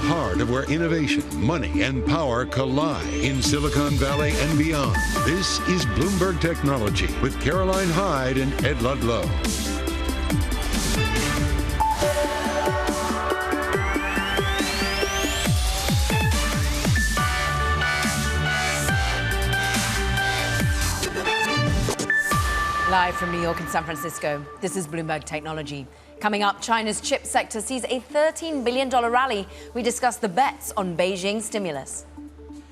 heart of where innovation, money, and power collide in Silicon Valley and beyond. This is Bloomberg Technology with Caroline Hyde and Ed Ludlow. Live from New York and San Francisco, this is Bloomberg Technology. Coming up, China's chip sector sees a $13 billion rally. We discuss the bets on Beijing stimulus.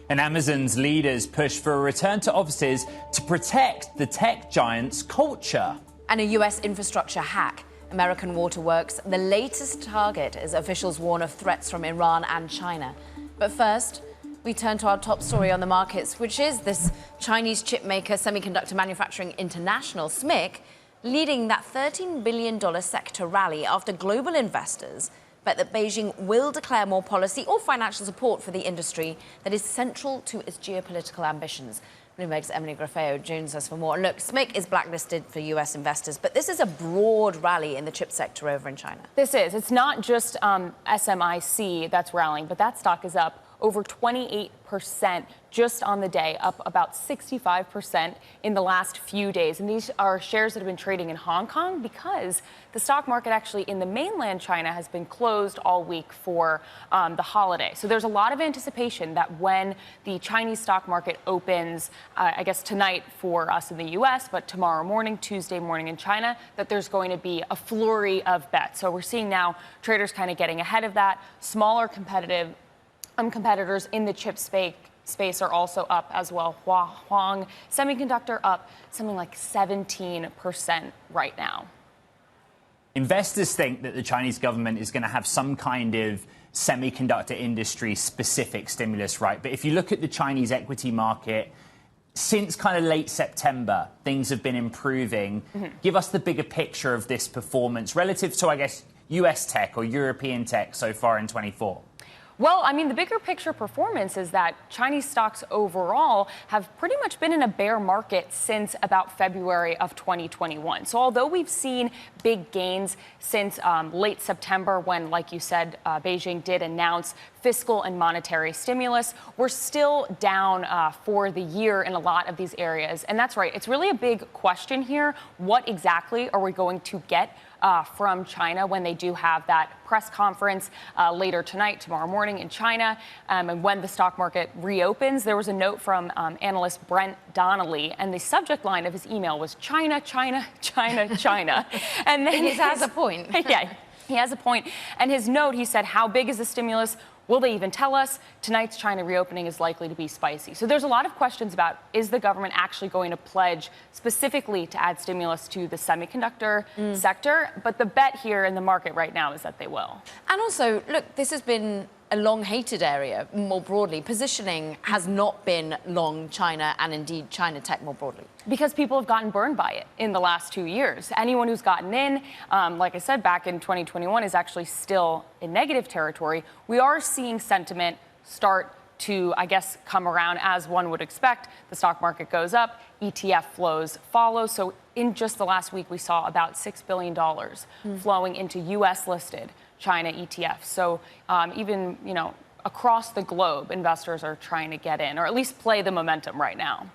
And Amazon's leaders push for a return to offices to protect the tech giant's culture. And a U.S. infrastructure hack. American Waterworks, the latest target as officials warn of threats from Iran and China. But first, we turn to our top story on the markets, which is this Chinese chip maker, Semiconductor Manufacturing International, SMIC, leading that $13 billion sector rally after global investors bet that Beijing will declare more policy or financial support for the industry that is central to its geopolitical ambitions. Bloomberg's Emily Grafeo joins us for more. Look, SMIC is blacklisted for U.S. investors, but this is a broad rally in the chip sector over in China. This is. It's not just SMIC that's rallying, but that stock is up over 28% just on the day, up about 65% in the last few days. And these are shares that have been trading in Hong Kong because the stock market actually in the mainland China has been closed all week for the holiday. So there's a lot of anticipation that when the Chinese stock market opens, I guess tonight for us in the U.S., but tomorrow morning, Tuesday morning in China, that there's going to be a flurry of bets. So we're seeing now traders kind of getting ahead of that. Smaller competitors in the chip space are also up as well. Huang Semiconductor up something like 17% right now. Investors think that the Chinese government is going to have some kind of semiconductor industry specific stimulus, right? But if you look at the Chinese equity market, since kind of late September, things have been improving. Give us the bigger picture of this performance relative to, I guess, US tech or European tech so far in 24. Well, I mean, the bigger picture performance is that Chinese stocks overall have pretty much been in a bear market since about February of 2021. So although we've seen big gains since late September when, like you said, Beijing did announce fiscal and monetary stimulus, we're still down for the year in a lot of these areas. And that's right. It's really a big question here. What exactly are we going to get from China when they do have that press conference later tonight, tomorrow morning in China, and when the stock market reopens? There was a note from analyst Brent Donnelly, and the subject line of his email was China, China, China, China. And then he has a point. Yeah, he has a point. And his note, he said, how big is the stimulus? Will they even tell us? Tonight's China reopening is likely to be spicy. So there's a lot of questions about, is the government actually going to pledge specifically to add stimulus to the semiconductor sector? But the bet here in the market right now is that they will. And also, look, this has been a long-hated area more broadly. Positioning has not been long China and indeed China tech more broadly. Because people have gotten burned by it in the last 2 years. Anyone who's gotten in, like I said, back in 2021 is actually still in negative territory. We are seeing sentiment start to, I guess, come around as one would expect. The stock market goes up, ETF flows follow. So in just the last week, we saw about $6 billion flowing into U.S.-listed China ETFs. So even, across the globe, investors are trying to get in, or at least play the momentum right now.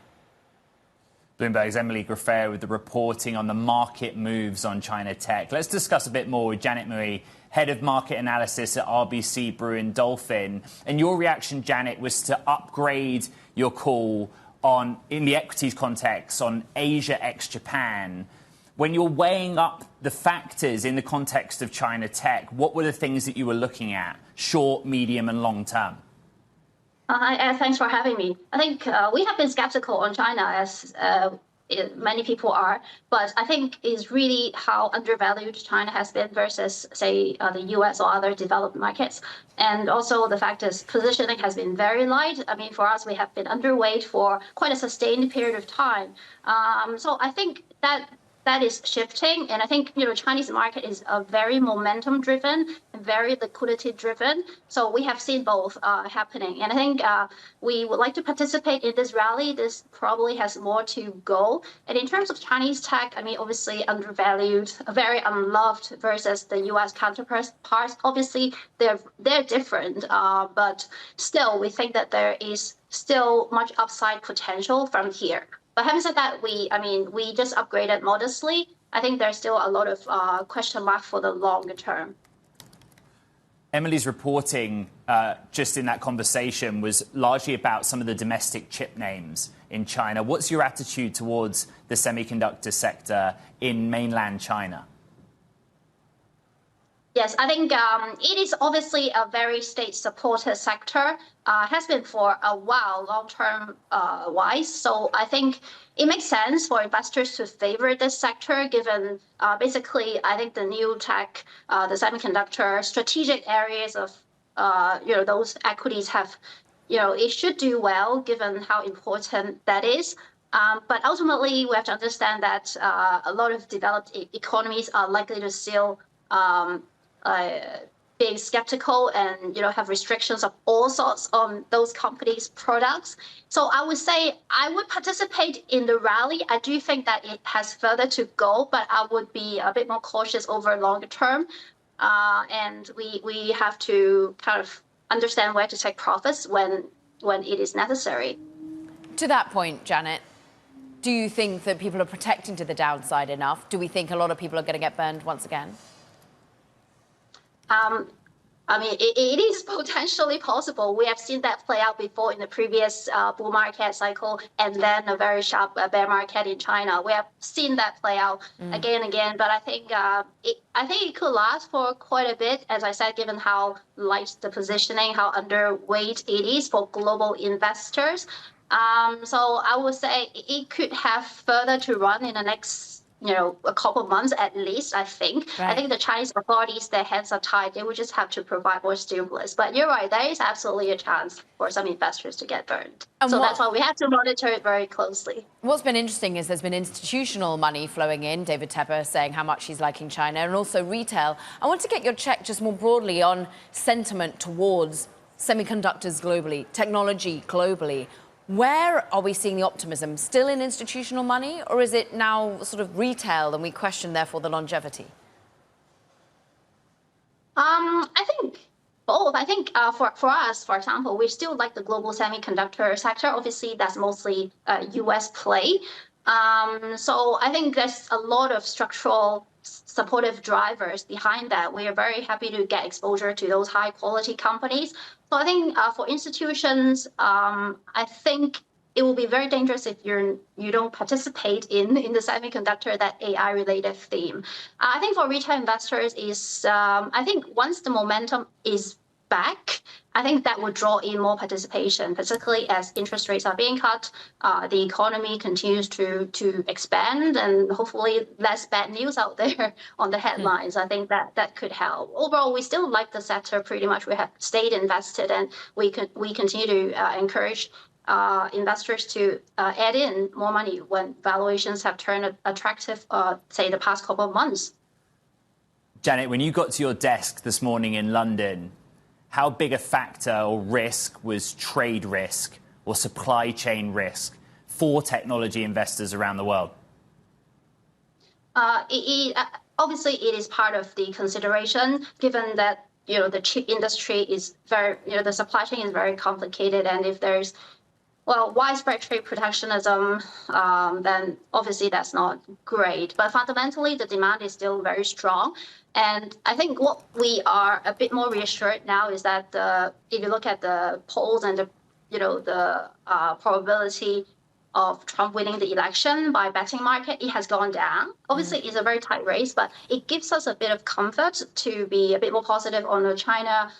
Bloomberg's Emily Grafeo with the reporting on the market moves on China tech. Let's discuss a bit more with Janet Mui, head of market analysis at RBC Brewin Dolphin. And your reaction, Janet, was to upgrade your call on, in the equities context, on Asia ex-Japan. When you're weighing up the factors in the context of China tech, what were the things that you were looking at, short, medium, and long term? Hi, Ed. Thanks for having me. I think we have been skeptical on China, as many people are, but I think it's really how undervalued China has been versus, say, the U.S. or other developed markets. And also the fact is positioning has been very light. I mean, for us, we have been underweight for quite a sustained period of time. So I think that that is shifting. And I think, Chinese market is very momentum driven and very liquidity driven. So we have seen both happening. And I think we would like to participate in this rally. This probably has more to go. And in terms of Chinese tech, I mean, obviously undervalued, very unloved versus the US counterparts. Obviously, they're different, but still, we think that there is still much upside potential from here. But having said that, we just upgraded modestly. I think there's still a lot of question mark for the longer term. Emily's reporting just in that conversation was largely about some of the domestic chip names in China. What's your attitude towards the semiconductor sector in mainland China? Yes, I think it is obviously a very state-supported sector, has been for a while, long-term wise. So I think it makes sense for investors to favor this sector, given basically, I think the new tech, the semiconductor strategic areas of, those equities have, it should do well, given how important that is. But ultimately, we have to understand that a lot of developed economies are likely to still being skeptical and have restrictions of all sorts on those companies' products. So I would say I would participate in the rally. I do think that it has further to go, but I would be a bit more cautious over longer term. And we have to kind of understand where to take profits when it is necessary. To that point, Janet, do you think that people are protecting to the downside enough? Do we think a lot of people are going to get burned once again? I mean, it is potentially possible. We have seen that play out before in the previous bull market cycle, and then a very sharp bear market in China. We have seen that play out again and again. But I think it could last for quite a bit, as I said, given how light the positioning, how underweight it is for global investors. So I would say it could have further to run in the next a couple of months at least, I think. Right. I think the Chinese authorities, their hands are tied. They would just have to provide more stimulus. But you're right, there is absolutely a chance for some investors to get burned. So that's why we have to monitor it very closely. What's been interesting is there's been institutional money flowing in, David Tepper saying how much he's liking China, and also retail. I want to get your check just more broadly on sentiment towards semiconductors globally, technology globally. Where are we seeing the optimism? Still in institutional money, or is it now sort of retail and we question, therefore, the longevity? I think both. I think for us, for example, we still like the global semiconductor sector. Obviously, that's mostly US play. So I think there's a lot of structural supportive drivers behind that. We are very happy to get exposure to those high quality companies. So I think for institutions, I think it will be very dangerous if you don't participate in the semiconductor, that AI related theme. I think for retail investors I think once the momentum is back, I think that would draw in more participation, particularly as interest rates are being cut, the economy continues to expand, and hopefully less bad news out there on the headlines. I think that could help. Overall, we still like the sector pretty much. We have stayed invested, and we continue to encourage investors to add in more money when valuations have turned attractive, say, the past couple of months. Janet, when you got to your desk this morning in London, how big a factor or risk was trade risk or supply chain risk for technology investors around the world? Obviously, it is part of the consideration, given that the chip industry is very, the supply chain is very complicated, and if there's widespread trade protectionism, then obviously that's not great. But fundamentally, the demand is still very strong. And I think what we are a bit more reassured now is that if you look at the polls and the probability of Trump winning the election by betting market, it has gone down. Obviously, it's a very tight race, but it gives us a bit of comfort to be a bit more positive on the China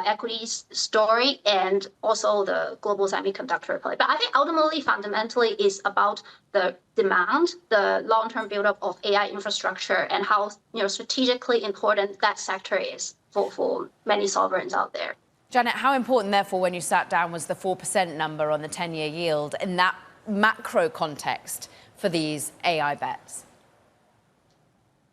equities story and also the global semiconductor play. But I think ultimately, fundamentally, is about the demand, the long-term buildup of AI infrastructure, and how strategically important that sector is for many sovereigns out there. Janet, how important, therefore, when you sat down, was the 4% number on the 10-year yield in that macro context for these AI bets?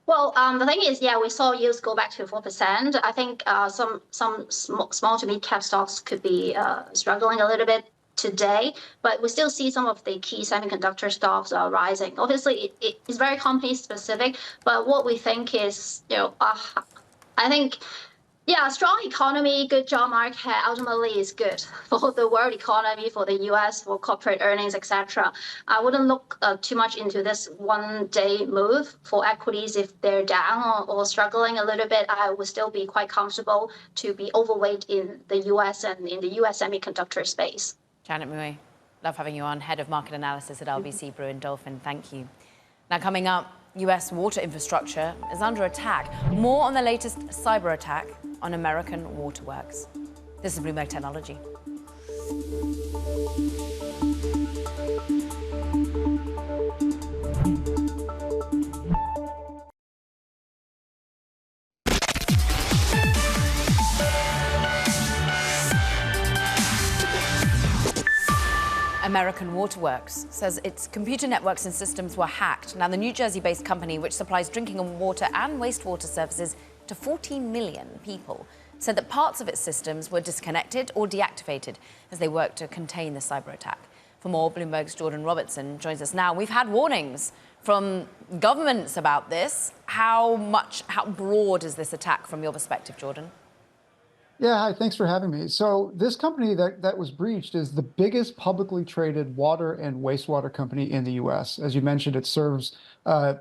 Well, the thing is, yeah, we saw yields go back to 4%. I think some small to mid cap stocks could be struggling a little bit today, but we still see some of the key semiconductor stocks rising. Obviously, it is very company specific, but what we think is, I think, yeah, strong economy, good job market ultimately is good for the world economy, for the US, for corporate earnings, etc. I wouldn't look too much into this one-day move for equities. If they're down or struggling a little bit, I would still be quite comfortable to be overweight in the US and in the US semiconductor space. Janet Mui, love having you on, Head of Market Analysis at RBC Brewin Dolphin. Thank you. Now, coming up, US water infrastructure is under attack. More on the latest cyber attack on American waterworks. This is Bloomberg Technology. American Waterworks says its computer networks and systems were hacked. Now, the New Jersey-based company, which supplies drinking water and wastewater services to 14 million people, said that parts of its systems were disconnected or deactivated as they worked to contain the cyber attack. For more, Bloomberg's Jordan Robertson joins us now. We've had warnings from governments about this. How broad is this attack from your perspective, Jordan? Yeah, hi, thanks for having me. So this company that was breached is the biggest publicly traded water and wastewater company in the US. As you mentioned, it serves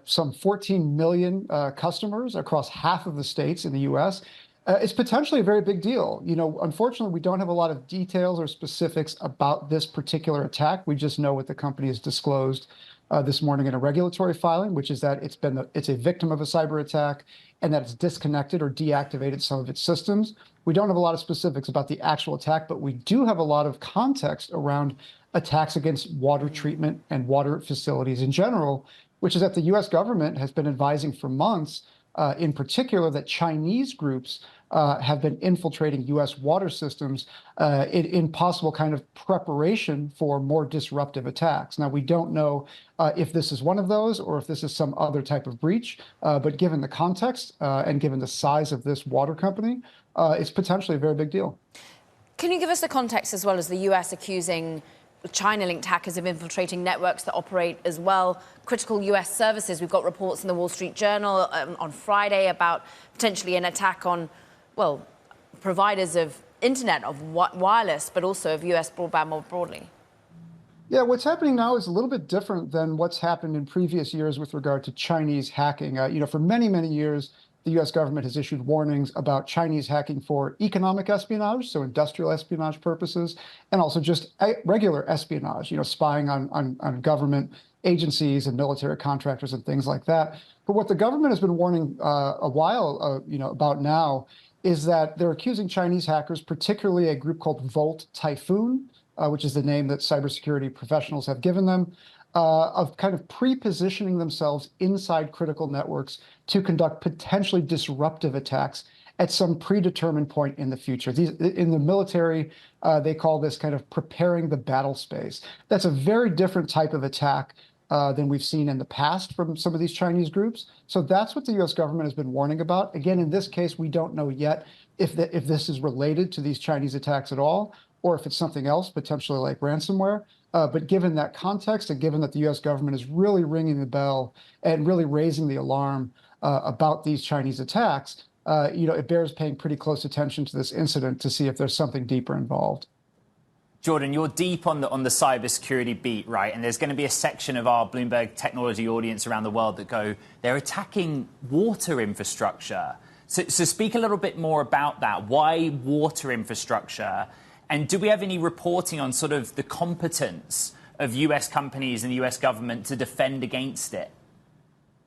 some 14 million customers across half of the states in the US. It's potentially a very big deal. Unfortunately, we don't have a lot of details or specifics about this particular attack. We just know what the company has disclosed this morning in a regulatory filing, which is that it's a victim of a cyber attack and that it's disconnected or deactivated some of its systems. We don't have a lot of specifics about the actual attack, but we do have a lot of context around attacks against water treatment and water facilities in general, which is that the US government has been advising for months, in particular, that Chinese groups have been infiltrating US water systems in possible kind of preparation for more disruptive attacks. Now, we don't know if this is one of those or if this is some other type of breach, but given the context and given the size of this water company, it's potentially a very big deal. Can you give us the context as well as the US accusing China-linked hackers of infiltrating networks that operate as well critical US services? We've got reports in the Wall Street Journal on Friday about potentially an attack on, well, providers of internet, of wireless, but also of US broadband more broadly. Yeah, what's happening now is a little bit different than what's happened in previous years with regard to Chinese hacking. For many, many years, the US government has issued warnings about Chinese hacking for economic espionage, so industrial espionage purposes, and also just regular espionage, spying on government agencies and military contractors and things like that. But what the government has been warning a while, about now, is that they're accusing Chinese hackers, particularly a group called Volt Typhoon, which is the name that cybersecurity professionals have given them, of kind of pre-positioning themselves inside critical networks to conduct potentially disruptive attacks at some predetermined point in the future. In the military, they call this kind of preparing the battle space. That's a very different type of attack than we've seen in the past from some of these Chinese groups. So that's what the US government has been warning about. Again, in this case, we don't know yet if this is related to these Chinese attacks at all, or if it's something else, potentially like ransomware. But given that context and given that the US government is really ringing the bell and really raising the alarm about these Chinese attacks, it bears paying pretty close attention to this incident to see if there's something deeper involved. Jordan, you're deep on the cybersecurity beat, right? And there's going to be a section of our Bloomberg Technology audience around the world that go, they're attacking water infrastructure. So speak a little bit more about that. Why water infrastructure? And do we have any reporting on sort of the competence of US companies and the US government to defend against it?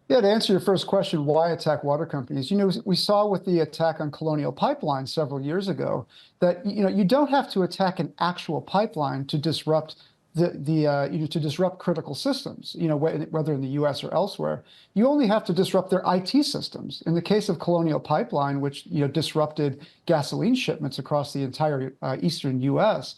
Yeah, to answer your first question, why attack water companies? We saw with the attack on Colonial Pipeline several years ago that, you don't have to attack an actual pipeline to disrupt to disrupt critical systems, whether in the U.S. or elsewhere, you only have to disrupt their IT systems. In the case of Colonial Pipeline, which disrupted gasoline shipments across the entire eastern U.S.,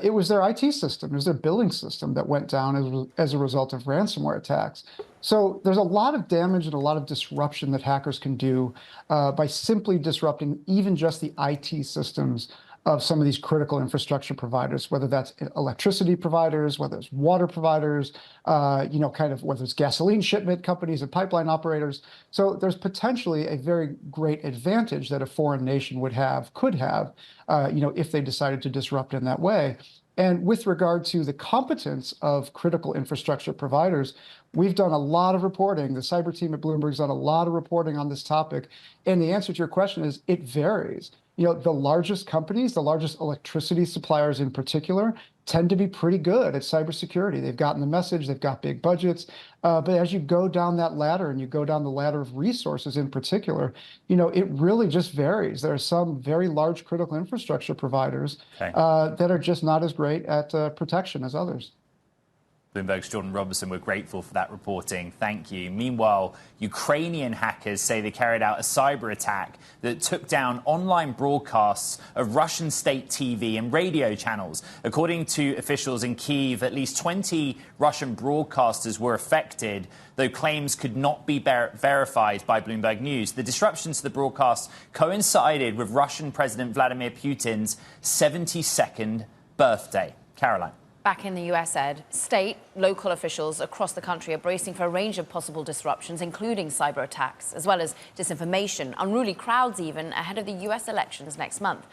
it was their IT system, it was their billing system that went down as a result of ransomware attacks. So there's a lot of damage and a lot of disruption that hackers can do by simply disrupting even just the IT systems of some of these critical infrastructure providers, whether that's electricity providers, whether it's water providers, whether it's gasoline shipment companies and pipeline operators. So there's potentially a very great advantage that a foreign nation could have, if they decided to disrupt in that way. And with regard to the competence of critical infrastructure providers, we've done a lot of reporting. The cyber team at Bloomberg's done a lot of reporting on this topic. And the answer to your question is it varies. The largest companies, the largest electricity suppliers in particular, tend to be pretty good at cybersecurity. They've gotten the message, they've got big budgets. But as you go down that ladder and you go down the ladder of resources in particular, it really just varies. There are some very large critical infrastructure providers that are just not as great at protection as others. Bloomberg's Jordan Robertson, we're grateful for that reporting. Thank you. Meanwhile, Ukrainian hackers say they carried out a cyber attack that took down online broadcasts of Russian state TV and radio channels. According to officials in Kyiv, at least 20 Russian broadcasters were affected, though claims could not be verified by Bloomberg News. The disruptions to the broadcast coincided with Russian President Vladimir Putin's 72nd birthday. Caroline. Back in the US, Ed, state, local officials across the country are bracing for a range of possible disruptions, including cyber attacks, as well as disinformation, unruly crowds even, ahead of the US elections next month.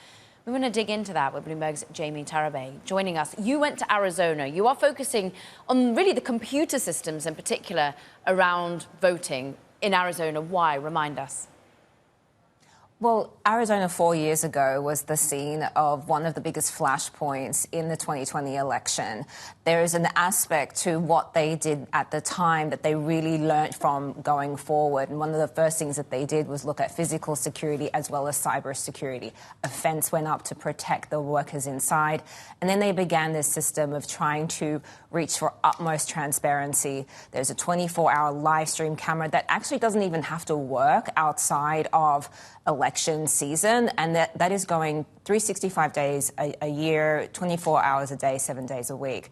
We want to dig into that with Bloomberg's Jamie Tarabay joining us. You went to Arizona. You are focusing on really the computer systems in particular around voting in Arizona. Why? Remind us. Well, Arizona 4 years ago was the scene of one of the biggest flashpoints in the 2020 election. There is an aspect to what they did at the time that they really learned from going forward. And one of the first things that they did was look at physical security as well as cyber security. A fence went up to protect the workers inside. And then they began this system of trying to reach for utmost transparency. There's a 24-hour live stream camera that actually doesn't even have to work outside of election season, and that is going 365 days a year, 24 hours a day, 7 days a week.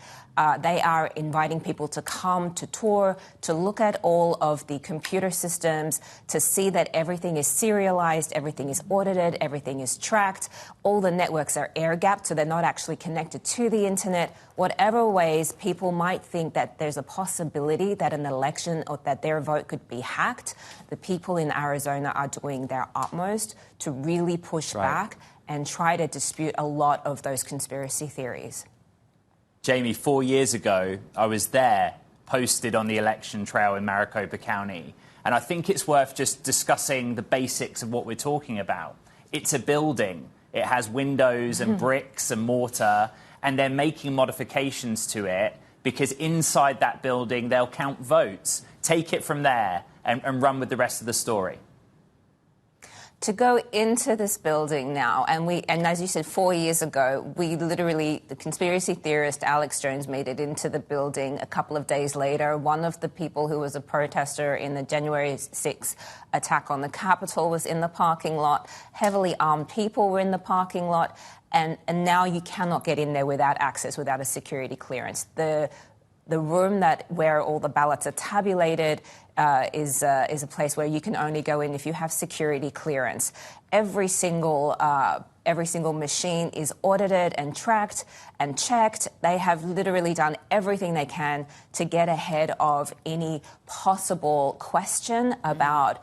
They are inviting people to come to tour, to look at all of the computer systems, to see that everything is serialized, everything is audited, everything is tracked. All the networks are air-gapped, so they're not actually connected to the internet. Whatever ways people might think that there's a possibility that an election or that their vote could be hacked, the people in Arizona are doing their utmost to really push back and try to dispute a lot of those conspiracy theories. Jamie, 4 years ago, I was there, posted on the election trail in Maricopa County. And I think it's worth just discussing the basics of what we're talking about. It's a building. It has windows and bricks and mortar, and they're making modifications to it because inside that building, they'll count votes. Take it from there and run with the rest of the story. To go into this building now, and as you said, 4 years ago, the conspiracy theorist Alex Jones made it into the building a couple of days later. One of the people who was a protester in the January 6th attack on the Capitol was in the parking lot. Heavily armed people were in the parking lot. And now you cannot get in there without access, without a security clearance. The room where all the ballots are tabulated is a place where you can only go in if you have security clearance. Every single machine is audited and tracked and checked. They have literally done everything they can to get ahead of any possible question about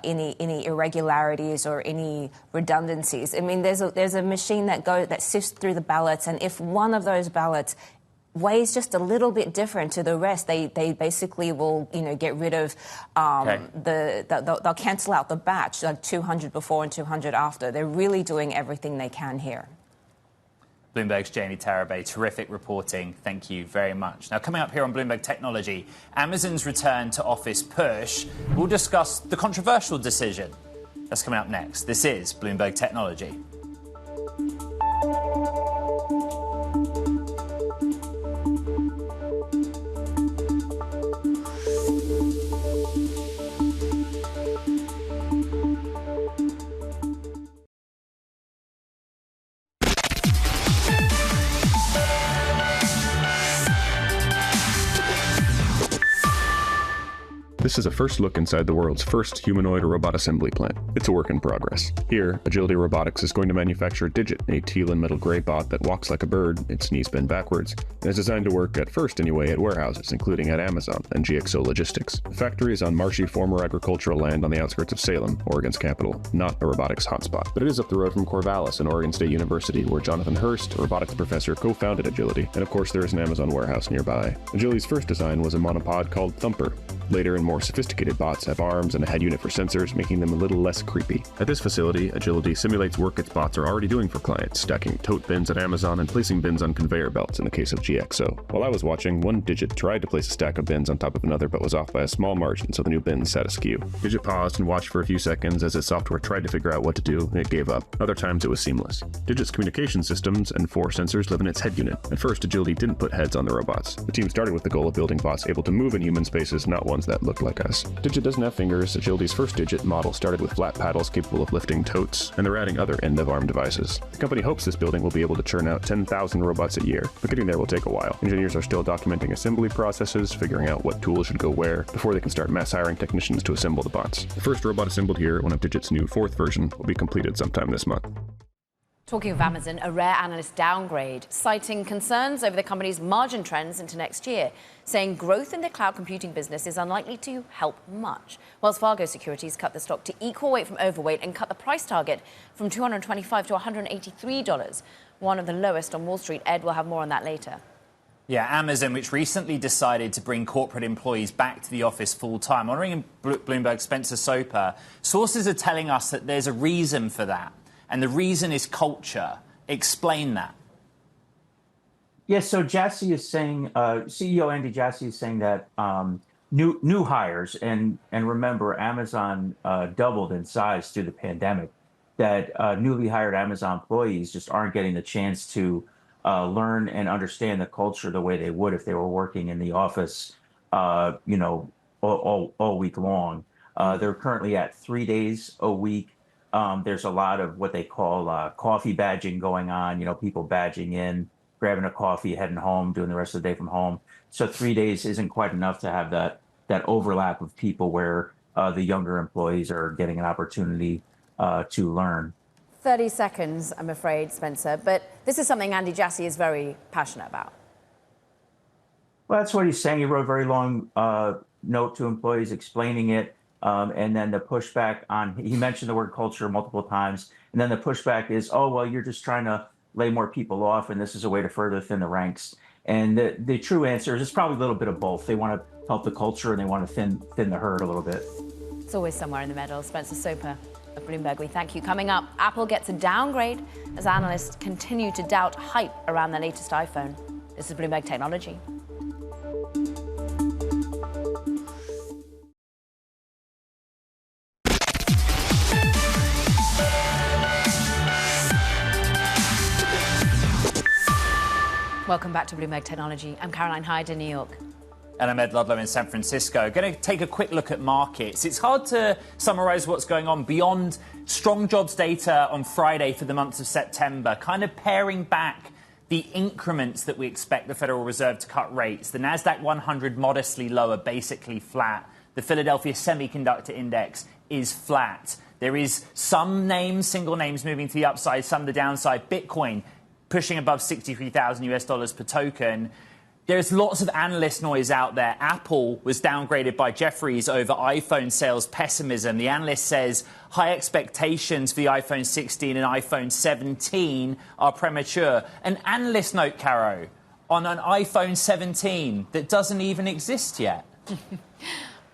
any irregularities or any redundancies. I mean, there's a machine that sifts through the ballots, and if one of those ballots weighs just a little bit different to the rest, they basically will get rid of they'll cancel out the batch, like 200 before and 200 after. They're really doing everything they can here. Bloomberg's Jamie Tarabay, terrific reporting. Thank you very much. Now, coming up here on Bloomberg Technology, Amazon's return to office push. We'll discuss the controversial decision. That's coming up next. This is Bloomberg Technology. This is a first look inside the world's first humanoid robot assembly plant. It's a work in progress. Here, Agility Robotics is going to manufacture Digit, a teal and metal gray bot that walks like a bird, its knees bend backwards, and is designed to work at first anyway at warehouses, including at Amazon and GXO Logistics. The factory is on marshy former agricultural land on the outskirts of Salem, Oregon's capital, not a robotics hotspot. But it is up the road from Corvallis and Oregon State University, where Jonathan Hurst, a robotics professor, co-founded Agility, and of course there is an Amazon warehouse nearby. Agility's first design was a monopod called Thumper. Later and more sophisticated bots have arms and a head unit for sensors, making them a little less creepy. At this facility, Agility simulates work its bots are already doing for clients, stacking tote bins at Amazon and placing bins on conveyor belts in the case of GXO. While I was watching, one Digit tried to place a stack of bins on top of another but was off by a small margin, so the new bins sat askew. Digit paused and watched for a few seconds as its software tried to figure out what to do, and it gave up. Other times it was seamless. Digit's communication systems and 4 sensors live in its head unit. At first, Agility didn't put heads on the robots. The team started with the goal of building bots able to move in human spaces, not ones that looked like us. Digit doesn't have fingers. Agility's first Digit model started with flat paddles capable of lifting totes, and they're adding other end-of-arm devices. The company hopes this building will be able to churn out 10,000 robots a year, but getting there will take a while. Engineers are still documenting assembly processes, figuring out what tools should go where, before they can start mass hiring technicians to assemble the bots. The first robot assembled here, one of Digit's new 4th version, will be completed sometime this month. Talking of Amazon, a rare analyst downgrade, citing concerns over the company's margin trends into next year, saying growth in the cloud computing business is unlikely to help much. Wells Fargo Securities cut the stock to equal weight from overweight and cut the price target from $225 to $183, one of the lowest on Wall Street. Ed will have more on that later. Yeah, Amazon, which recently decided to bring corporate employees back to the office full-time. Honouring Bloomberg Spencer Soper, sources are telling us that there's a reason for that. And the reason is culture. Explain that. Yes, so Jassy is saying, CEO Andy Jassy is saying that new hires, and remember, Amazon doubled in size through the pandemic, that newly hired Amazon employees just aren't getting the chance to learn and understand the culture the way they would if they were working in the office, all week long. They're currently at 3 days a week. There's a lot of what they call coffee badging going on, people badging in, grabbing a coffee, heading home, doing the rest of the day from home. So 3 days isn't quite enough to have that overlap of people where the younger employees are getting an opportunity to learn. 30 seconds, I'm afraid, Spencer, but this is something Andy Jassy is very passionate about. Well, that's what he's saying. He wrote a very long note to employees explaining it. And then the pushback he mentioned the word culture multiple times. And then the pushback is, oh, well, you're just trying to lay more people off, and this is a way to further thin the ranks. And the true answer is it's probably a little bit of both. They want to help the culture and they want to thin the herd a little bit. It's always somewhere in the middle. Spencer Soper of Bloomberg, we thank you. Coming up, Apple gets a downgrade as analysts continue to doubt hype around their latest iPhone. This is Bloomberg Technology. Welcome back to Bloomberg Technology. I'm Caroline Hyde in New York. And I'm Ed Ludlow in San Francisco. Going to take a quick look at markets. It's hard to summarise what's going on beyond strong jobs data on Friday for the month of September, kind of paring back the increments that we expect the Federal Reserve to cut rates. The Nasdaq 100 modestly lower, basically flat. The Philadelphia Semiconductor Index is flat. There is some names, single names moving to the upside, some to the downside. Bitcoin pushing above 63,000 US dollars per token. There's lots of analyst noise out there. Apple was downgraded by Jefferies over iPhone sales pessimism. The analyst says high expectations for the iPhone 16 and iPhone 17 are premature. An analyst note, Caro, on an iPhone 17 that doesn't even exist yet.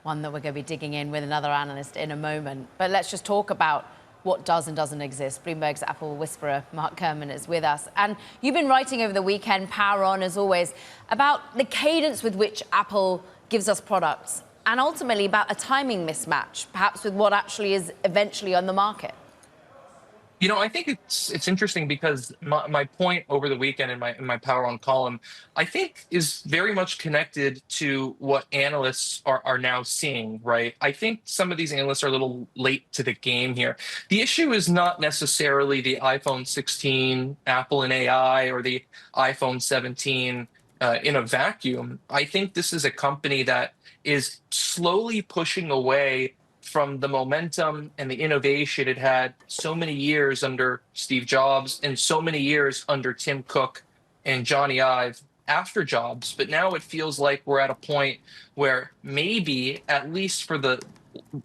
One that we're going to be digging in with another analyst in a moment. But let's just talk about what does and doesn't exist. Bloomberg's Apple whisperer, Mark Kerman, is with us. And you've been writing over the weekend, power on as always, about the cadence with which Apple gives us products and ultimately about a timing mismatch, perhaps with what actually is eventually on the market. You know, I think it's interesting because my point over the weekend in my Power On column, I think, is very much connected to what analysts are now seeing, right? I think some of these analysts are a little late to the game here. The issue is not necessarily the iPhone 16, Apple and AI, or the iPhone 17, in a vacuum. I think this is a company that is slowly pushing away from the momentum and the innovation it had so many years under Steve Jobs and so many years under Tim Cook and Johnny Ive after Jobs. But now it feels like we're at a point where maybe, at least for the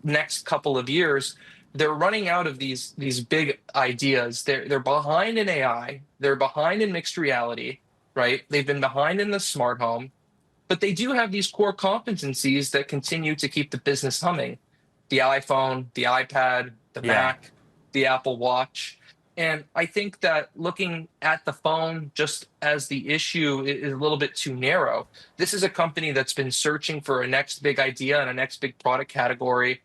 next couple of years, they're running out of these big ideas. They're behind in AI. They're behind in mixed reality, right? They've been behind in the smart home, but they do have these core competencies that continue to keep the business humming. The iPhone, the iPad, the Mac, the Apple Watch. And I think that looking at the phone just as the issue is a little bit too narrow. This is a company that's been searching for a next big idea and a next big product category.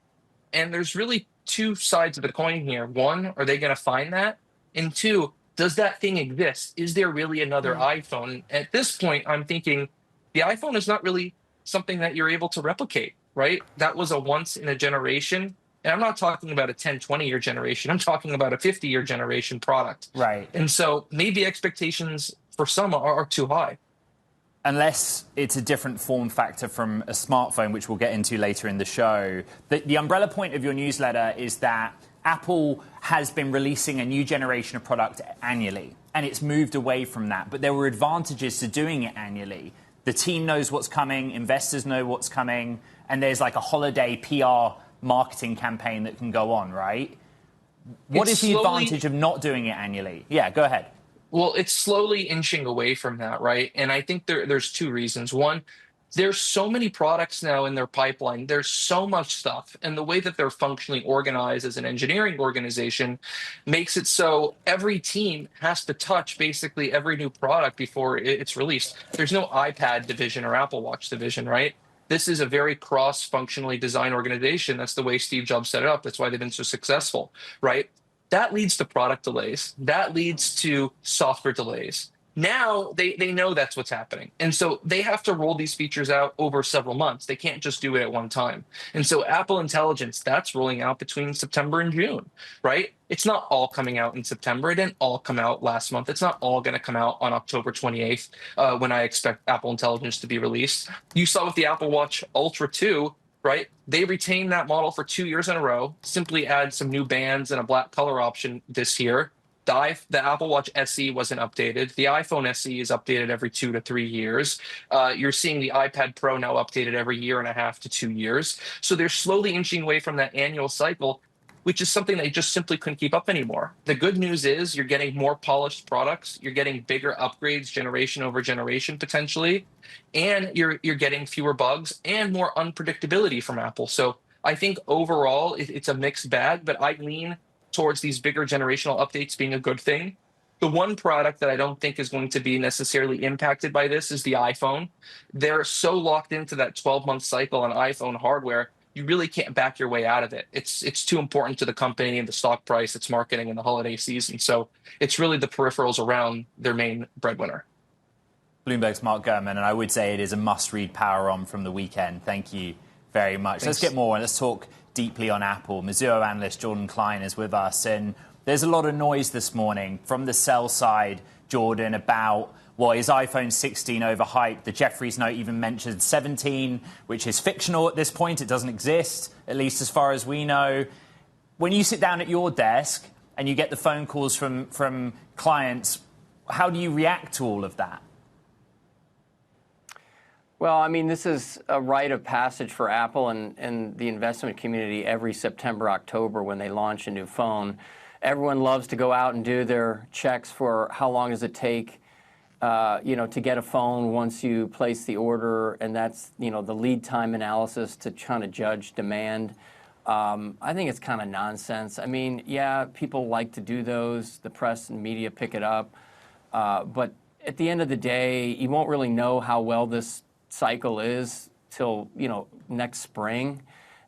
And there's really two sides of the coin here. One, are they going to find that? And two, does that thing exist? Is there really another iPhone? At this point, I'm thinking the iPhone is not really something that you're able to replicate, right? That was a once in a generation. And I'm not talking about a 10, 20-year generation. I'm talking about a 50-year generation product. Right. And so maybe expectations for some are too high. Unless it's a different form factor from a smartphone, which we'll get into later in the show. The umbrella point of your newsletter is that Apple has been releasing a new generation of product annually, and it's moved away from that. But there were advantages to doing it annually. The team knows what's coming, investors know what's coming, and there's like a holiday PR marketing campaign that can go on, right? What is the advantage of not doing it annually? Yeah, go ahead. Well, it's slowly inching away from that, right? And I think there's two reasons. One, there's so many products now in their pipeline. There's so much stuff. And the way that they're functionally organized as an engineering organization makes it so every team has to touch basically every new product before it's released. There's no iPad division or Apple Watch division, right? This is a very cross-functionally designed organization. That's the way Steve Jobs set it up. That's why they've been so successful, right? That leads to product delays. That leads to software delays. Now they know that's what's happening. And so they have to roll these features out over several months. They can't just do it at one time. And so Apple Intelligence, that's rolling out between September and June, right? It's not all coming out in September. It didn't all come out last month. It's not all going to come out on October 28th when I expect Apple Intelligence to be released. You saw with the Apple Watch Ultra 2, right? They retained that model for 2 years in a row, simply add some new bands and a black color option this year. The Apple Watch SE wasn't updated. The iPhone SE is updated every 2 to 3 years. You're seeing the iPad Pro now updated every 1.5 to 2 years. So they're slowly inching away from that annual cycle, which is something they just simply couldn't keep up anymore. The good news is you're getting more polished products. You're getting bigger upgrades generation over generation potentially. And you're getting fewer bugs and more unpredictability from Apple. So I think overall it's a mixed bag, but I lean towards these bigger generational updates being a good thing. The one product that I don't think is going to be necessarily impacted by this is the iPhone. They're so locked into that 12-month cycle on iPhone hardware, you really can't back your way out of it. It's too important to the company and the stock price, its marketing, and the holiday season. So it's really the peripherals around their main breadwinner. Bloomberg's Mark Gurman, and I would say it is a must-read power on from the weekend. Thank you very much. Let's get more and let's talk deeply on Apple. Mizuho analyst Jordan Klein is with us, and there's a lot of noise this morning from the sell side, Jordan, about, well, is iPhone 16 overhyped? The Jeffries note even mentioned 17, which is fictional at this point. It doesn't exist, at least as far as we know. When you sit down at your desk and you get the phone calls from clients, how do you react to all of that? Well, I mean, this is a rite of passage for Apple and the investment community every September, October when they launch a new phone. Everyone loves to go out and do their checks for how long does it take, to get a phone once you place the order, and that's, the lead time analysis to kind of judge demand. I think it's kind of nonsense. I mean, yeah, people like to do those. The press and media pick it up. But at the end of the day, you won't really know how well this cycle is till next spring,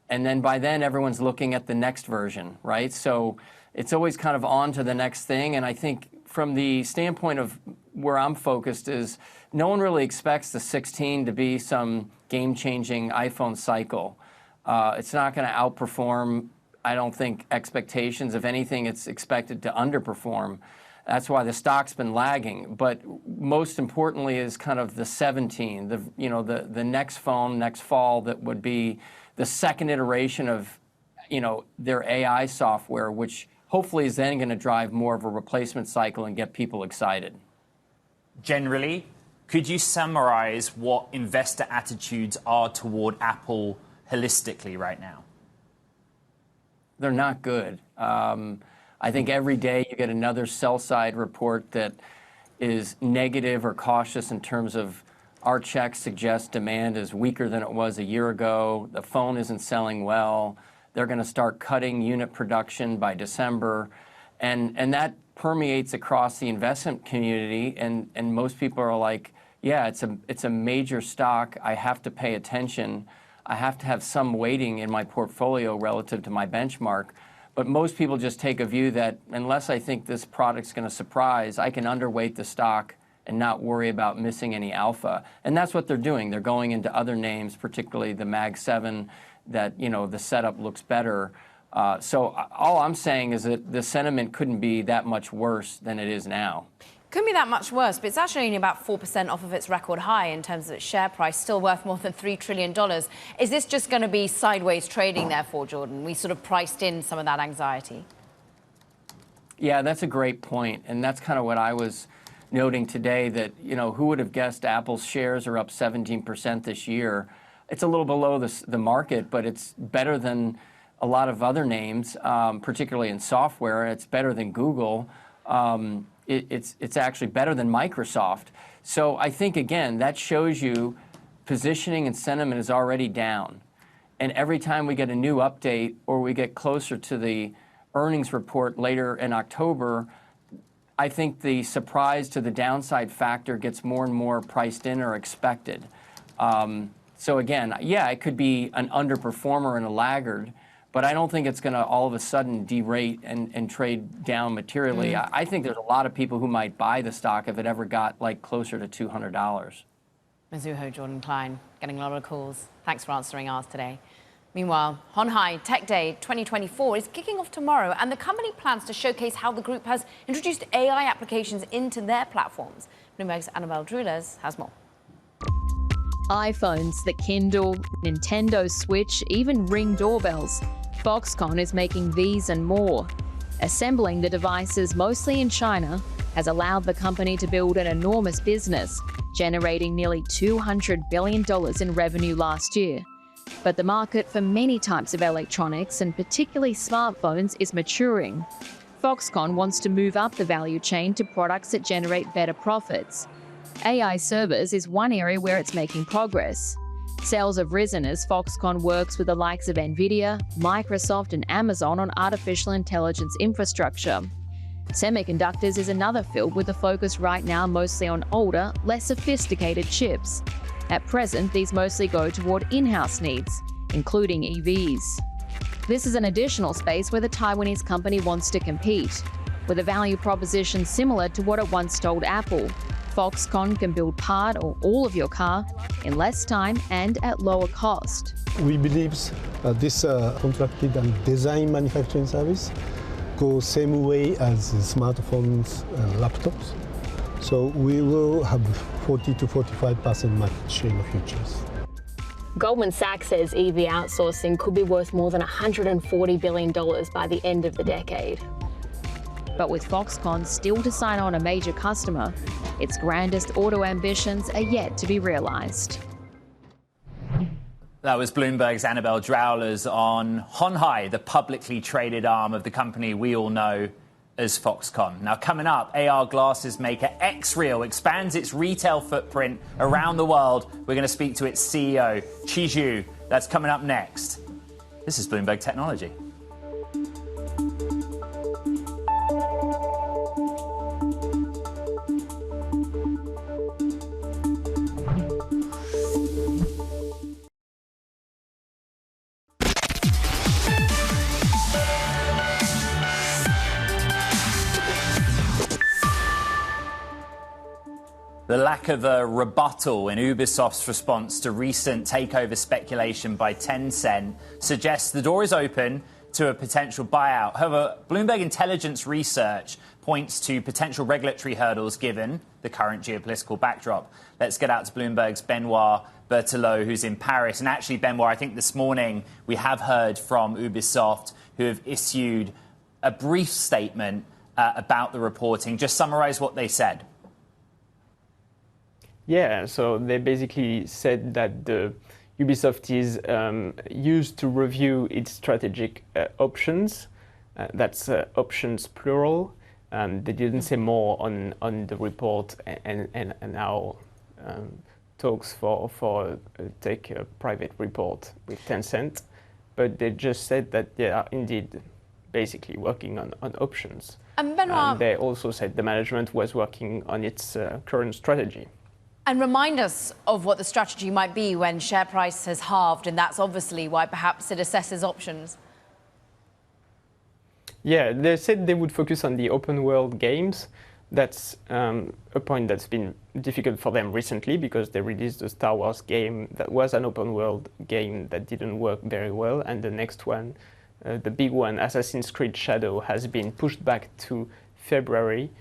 and then by then everyone's looking at the next version, right? So it's always kind of on to the next thing. And I think from the standpoint of where I'm focused is no one really expects the 16 to be some game-changing iPhone cycle. It's not going to outperform, I don't think, expectations. If anything, it's expected to underperform. That's why the stock's been lagging. But most importantly is kind of the 17, the next phone, next fall, that would be the second iteration of, their AI software, which hopefully is then going to drive more of a replacement cycle and get people excited. Generally, could you summarize what investor attitudes are toward Apple holistically right now? They're not good. I think every day you get another sell-side report that is negative or cautious in terms of our checks suggest demand is weaker than it was a year ago. The phone isn't selling well. They're going to start cutting unit production by December. And that permeates across the investment community. And most people are like, yeah, it's a major stock. I have to pay attention. I have to have some weighting in my portfolio relative to my benchmark. But most people just take a view that unless I think this product's going to surprise, I can underweight the stock and not worry about missing any alpha. And that's what they're doing. They're going into other names, particularly the Mag 7, that, the setup looks better. So all I'm saying is that the sentiment couldn't be that much worse than it is now. Couldn't be that much worse, but it's actually only about 4% off of its record high in terms of its share price, still worth more than $3 trillion. Is this just going to be sideways trading, therefore, Jordan? We sort of priced in some of that anxiety. Yeah, that's a great point. And that's kind of what I was noting today, that, who would have guessed Apple's shares are up 17% this year? It's a little below the market, but it's better than a lot of other names, particularly in software. It's better than Google. It's actually better than Microsoft. So I think, again, that shows you positioning and sentiment is already down. And every time we get a new update or we get closer to the earnings report later in October, I think the surprise to the downside factor gets more and more priced in or expected. So again, yeah, it could be an underperformer and a laggard, but I don't think it's going to all of a sudden derate and trade down materially. I think there's a lot of people who might buy the stock if it ever got closer to $200. Mizuho, Jordan Klein, getting a lot of calls. Thanks for answering ours today. Meanwhile, Hyde Tech Day 2024 is kicking off tomorrow, and the company plans to showcase how the group has introduced AI applications into their platforms. Bloomberg's Annabelle Drulers has more. iPhones, the Kindle, Nintendo Switch, even Ring doorbells. Foxconn is making these and more. Assembling the devices mostly in China has allowed the company to build an enormous business, generating nearly $200 billion in revenue last year. But the market for many types of electronics, and particularly smartphones, is maturing. Foxconn wants to move up the value chain to products that generate better profits. AI servers is one area where it's making progress. Sales have risen as Foxconn works with the likes of Nvidia, Microsoft, and Amazon on artificial intelligence infrastructure. Semiconductors is another field with the focus right now mostly on older, less sophisticated chips. At present, these mostly go toward in-house needs, including EVs. This is an additional space where the Taiwanese company wants to compete, with a value proposition similar to what it once told Apple. Foxconn can build part or all of your car in less time and at lower cost. We believe this contracted and design manufacturing service goes same way as smartphones and laptops. So we will have 40 to 45% market share in the futures. Goldman Sachs says EV outsourcing could be worth more than $140 billion by the end of the decade. But with Foxconn still to sign on a major customer, its grandest auto ambitions are yet to be realized. That was Bloomberg's Annabelle Drulers on Hyde, the publicly traded arm of the company we all know as Foxconn. Now, coming up, AR glasses maker Xreal expands its retail footprint around the world. We're going to speak to its CEO, Chi Zhu. That's coming up next. This is Bloomberg Technology. The lack of a rebuttal in Ubisoft's response to recent takeover speculation by Tencent suggests the door is open to a potential buyout. However, Bloomberg Intelligence research points to potential regulatory hurdles given the current geopolitical backdrop. Let's get out to Bloomberg's Benoit Berthelot, who's in Paris. And actually, Benoit, I think this morning we have heard from Ubisoft, who have issued a brief statement about the reporting. Just summarize what they said. Yeah, so they basically said that the Ubisoft is used to review its strategic options. That's options plural. They didn't say more on the report and our talks for take a private report with Tencent. But they just said that they are indeed basically working on options. And Benoit, they also said the management was working on its current strategy. And remind us of what the strategy might be when share price has halved, and that's obviously why perhaps it assesses options. Yeah, they said they would focus on the open world games. That's a point that's been difficult for them recently because they released a Star Wars game that was an open world game that didn't work very well. And the next one, the big one, Assassin's Creed Shadow, has been pushed back to February.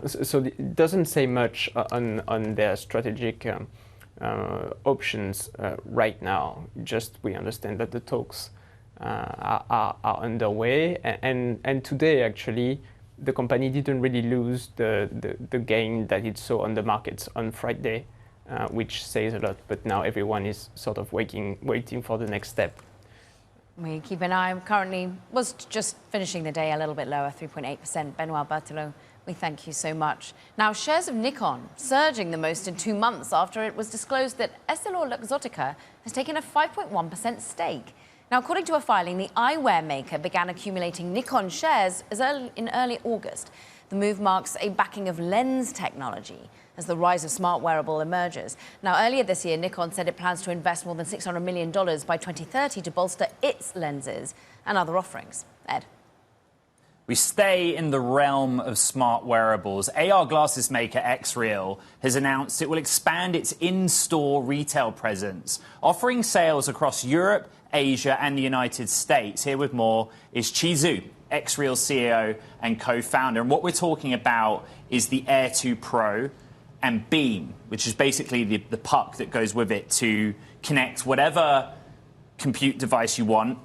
So it doesn't say much on their strategic options right now. Just we understand that the talks are underway. And today, actually, the company didn't really lose the gain that it saw on the markets on Friday, which says a lot. But now everyone is sort of waiting for the next step. We keep an eye. Currently was just finishing the day a little bit lower, 3.8%. Benoit Berthelot, we thank you so much. Now, shares of Nikon surging the most in 2 months after it was disclosed that EssilorLuxottica has taken a 5.1% stake. Now, according to a filing, the eyewear maker began accumulating Nikon shares in early August. The move marks a backing of lens technology as the rise of smart wearable emerges. Now, earlier this year, Nikon said it plans to invest more than $600 million by 2030 to bolster its lenses and other offerings. Ed. We stay in the realm of smart wearables. AR glasses maker XReal has announced it will expand its in-store retail presence, offering sales across Europe, Asia and the United States. Here with more is Chi Zhu, XReal CEO and co-founder. And what we're talking about is the Air 2 Pro and Beam, which is basically the puck that goes with it to connect whatever compute device you want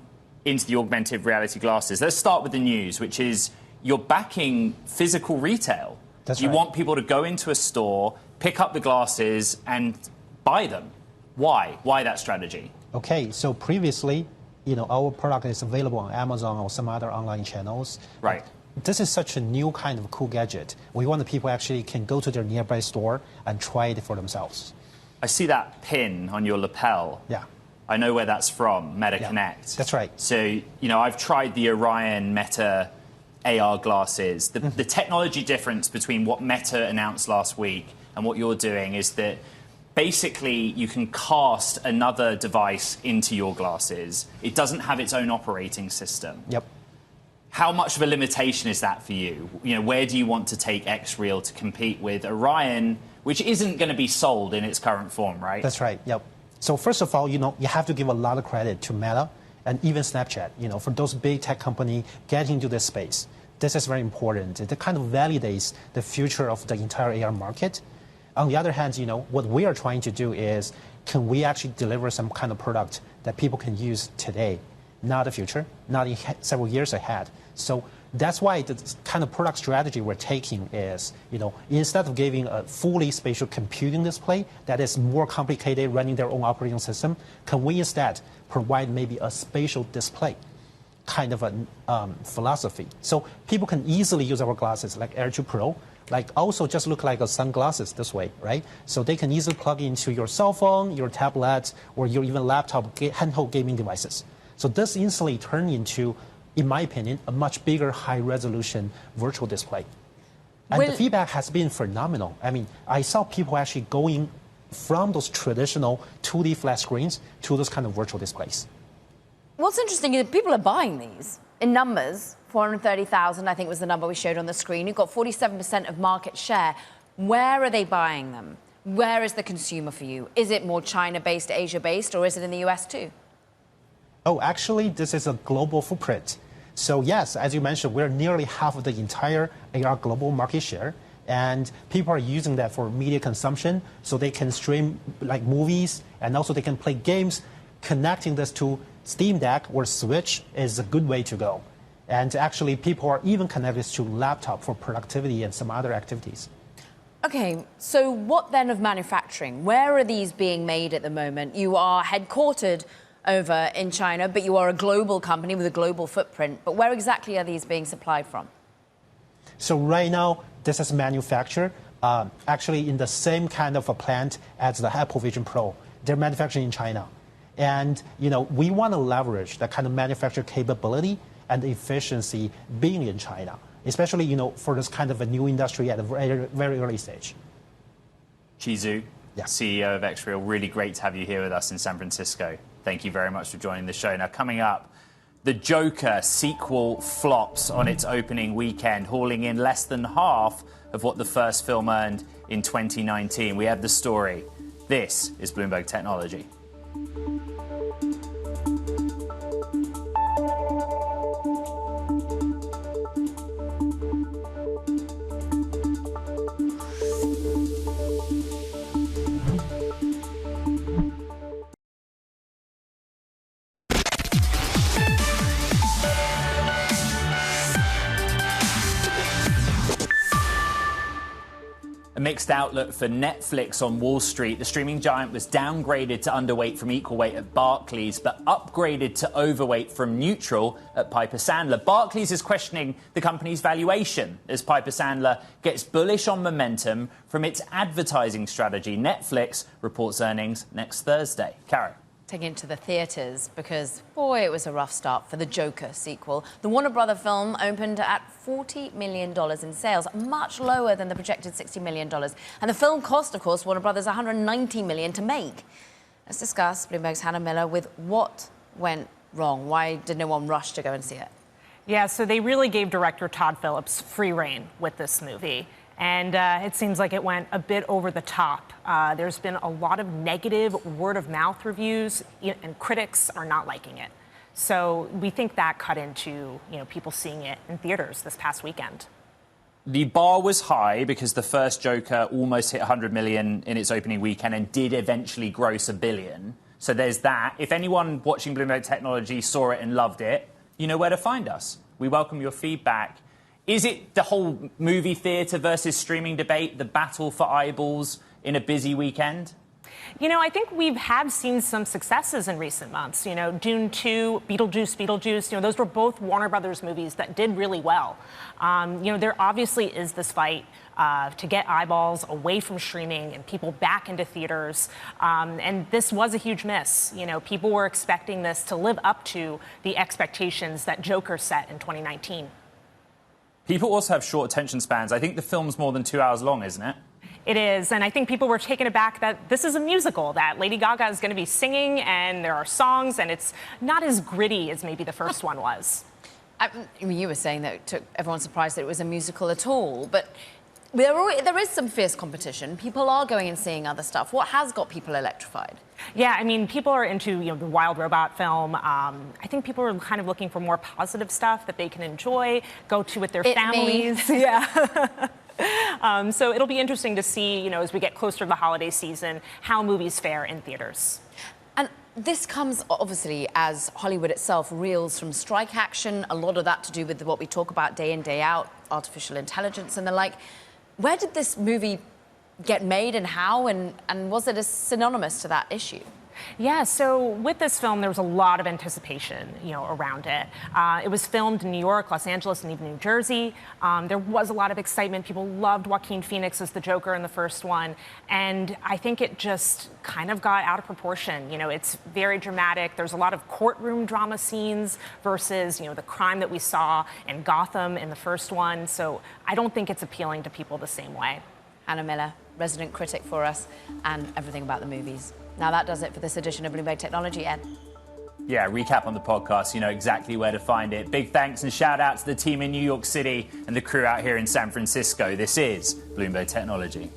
into the augmented reality glasses. Let's start with the news, which is you're backing physical retail. That's you right. want people to go into a store, pick up the glasses and buy them. Why? Why that strategy? Okay, so previously, our product is available on Amazon or some other online channels. Right. This is such a new kind of cool gadget. We want the people actually can go to their nearby store and try it for themselves. I see that pin on your lapel. Yeah. I know where that's from, Meta Yeah, Connect. that's right. So, I've tried the Orion Meta AR glasses. The technology difference between what Meta announced last week and what you're doing is that basically you can cast another device into your glasses. It doesn't have its own operating system. Yep. How much of a limitation is that for you? Where do you want to take XReal to compete with Orion, which isn't going to be sold in its current form, right? That's right, yep. So first of all, you have to give a lot of credit to Meta and even Snapchat, for those big tech companies getting into this space. This is very important. It kind of validates the future of the entire AR market. On the other hand, what we are trying to do is, can we actually deliver some kind of product that people can use today, not the future, not in several years ahead. So that's why the kind of product strategy we're taking is, instead of giving a fully spatial computing display that is more complicated, running their own operating system, can we instead provide maybe a spatial display kind of a philosophy? So people can easily use our glasses like Air 2 Pro, like also just look like a sunglasses this way, right? So they can easily plug into your cell phone, your tablet, or your even laptop handheld gaming devices. So this instantly turned into, in my opinion, a much bigger high-resolution virtual display. And the feedback has been phenomenal. I mean, I saw people actually going from those traditional 2D flat screens to those kind of virtual displays. What's interesting is people are buying these in numbers. 430,000, I think, was the number we showed on the screen. You've got 47% of market share. Where are they buying them? Where is the consumer for you? Is it more China-based, Asia-based, or is it in the US too? Oh, actually, this is a global footprint. So yes, as you mentioned, we're nearly half of the entire AR global market share. And people are using that for media consumption, so they can stream like movies, and also they can play games. Connecting this to Steam Deck or Switch is a good way to go. And actually, people are even connected to laptop for productivity and some other activities. Okay, so what then of manufacturing? Where are these being made at the moment? You are headquartered over in China, but you are a global company with a global footprint. But where exactly are these being supplied from? So right now, this is manufactured actually in the same kind of a plant as the Apple Vision Pro. They're manufactured in China. And we want to leverage that kind of manufacturing capability and efficiency being in China, especially for this kind of a new industry at a very, very early stage. Chi Zhu, CEO of Xreal, really great to have you here with us in San Francisco. Thank you very much for joining the show. Now, coming up, the Joker sequel flops on its opening weekend, hauling in less than half of what the first film earned in 2019. We have the story. This is Bloomberg Technology. A mixed outlook for Netflix on Wall Street. The streaming giant was downgraded to underweight from equal weight at Barclays, but upgraded to overweight from neutral at Piper Sandler. Barclays is questioning the company's valuation as Piper Sandler gets bullish on momentum from its advertising strategy. Netflix reports earnings next Thursday. Karen. Taking it to the theatres because, boy, it was a rough start for the Joker sequel. The Warner Brother film opened at $40 million in sales, much lower than the projected $60 million. And the film cost, of course, Warner Brothers $190 million to make. Let's discuss Bloomberg's Hannah Miller with what went wrong. Why did no one rush to go and see it? Yeah, so they really gave director Todd Phillips free rein with this movie. And it seems like it went a bit over the top. There's been a lot of negative word-of-mouth reviews, and critics are not liking it. So we think that cut into people seeing it in theaters this past weekend. The bar was high because the first Joker almost hit 100 million in its opening weekend and did eventually gross $1 billion. So there's that. If anyone watching Bloomberg Technology saw it and loved it, you know where to find us. We welcome your feedback. Is it the whole movie theatre versus streaming debate, the battle for eyeballs in a busy weekend? I think we have seen some successes in recent months. Dune 2, Beetlejuice, those were both Warner Brothers movies that did really well. There obviously is this fight to get eyeballs away from streaming and people back into theaters. And this was a huge miss. People were expecting this to live up to the expectations that Joker set in 2019. People also have short attention spans. I think the film's more than 2 hours long, isn't it? It is, and I think people were taken aback that this is a musical, that Lady Gaga is going to be singing, and there are songs, and it's not as gritty as maybe the first one was. You were saying that it took everyone surprised that it was a musical at all, but there is some fierce competition. People are going and seeing other stuff. What has got people electrified? Yeah, people are into the Wild Robot film. I think people are kind of looking for more positive stuff that they can enjoy, go to with their families. Me. Yeah. So it'll be interesting to see, as we get closer to the holiday season, how movies fare in theaters. And this comes, obviously, as Hollywood itself reels from strike action, a lot of that to do with what we talk about day in, day out, artificial intelligence and the like. Where did this movie get made and how, and was it synonymous to that issue? Yeah, so with this film, there was a lot of anticipation, around it. It was filmed in New York, Los Angeles, and even New Jersey. There was a lot of excitement. People loved Joaquin Phoenix as the Joker in the first one. And I think it just kind of got out of proportion. It's very dramatic. There's a lot of courtroom drama scenes versus, the crime that we saw in Gotham in the first one. So I don't think it's appealing to people the same way. Hannah Miller, resident critic for us, and everything about the movies. Now that does it for this edition of Bloomberg Technology, Ed. Yeah, recap on the podcast. You know exactly where to find it. Big thanks and shout out to the team in New York City and the crew out here in San Francisco. This is Bloomberg Technology.